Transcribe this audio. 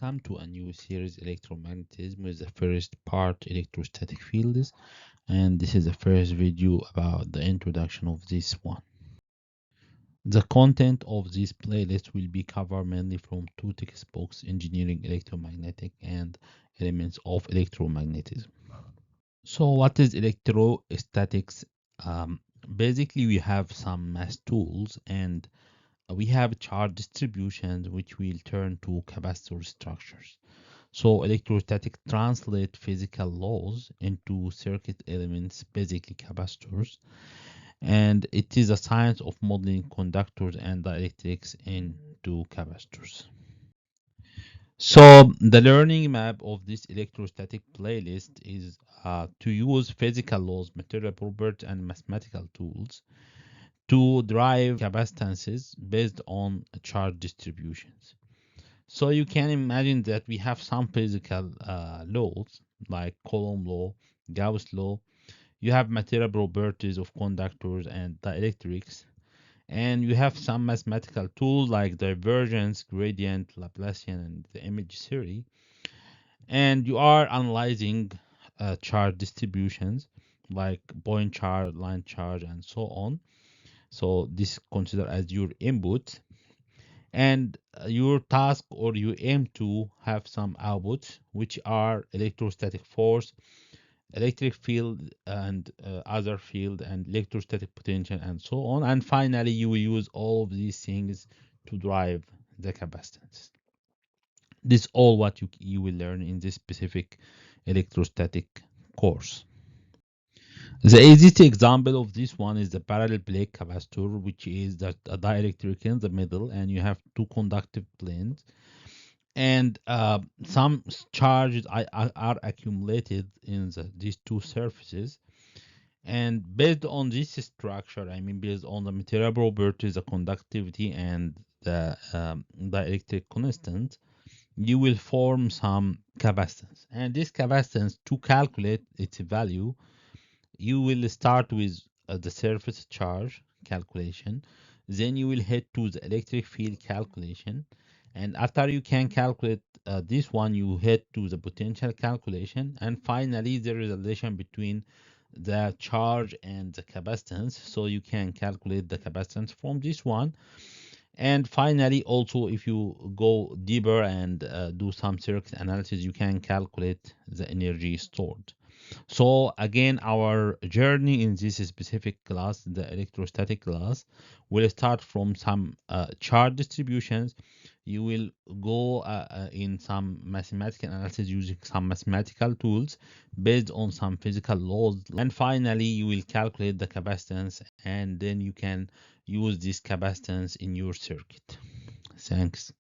welcome to a new series electromagnetism with the first part electrostatic fields, and this is the first video about the introduction of this one. The content of this playlist will be covered mainly from two textbooks, Engineering Electromagnetic and Elements of Electromagnetism. So what is electrostatics? Basically we have some mass tools and we have charge distributions which will turn to capacitor structures. So electrostatic translate physical laws into circuit elements, basically capacitors, and it is a science of modeling conductors and dielectrics into capacitors. So the learning map of this electrostatic playlist is to use physical laws, material properties, and mathematical tools to derive capacitances based on charge distributions. So you can imagine that we have some physical laws like Coulomb law, Gauss law. You have material properties of conductors and dielectrics, and you have some mathematical tools like divergence, gradient, Laplacian, and the image theory. And you are analyzing charge distributions like point charge, line charge, and so on. So this considered as your input, and your task or you aim to have some outputs which are electrostatic force, electric field, and other field, and electrostatic potential, and so on. And finally you will use all of these things to drive the capacitance. This is all what you will learn in this specific electrostatic course. The easiest example of this one is the parallel plate capacitor, which is that a dielectric in the middle and you have two conductive planes, and some charges are accumulated in these two surfaces. And based on this structure, I mean based on the material properties, the conductivity, and the dielectric constant, you will form some capacitance. And this capacitance, to calculate its value, you will start with the surface charge calculation, then you will head to the electric field calculation, and after you can calculate this one, you head to the potential calculation, and finally there is a relation between the charge and the capacitance, so you can calculate the capacitance from this one. And finally, also, if you go deeper and do some circuit analysis, you can calculate the energy stored. So again, our journey in this specific class, the electrostatic class, will start from some charge distributions. You will go in some mathematical analysis using some mathematical tools based on some physical laws. And finally, you will calculate the capacitance, and then you can use this capacitance in your circuit. Thanks.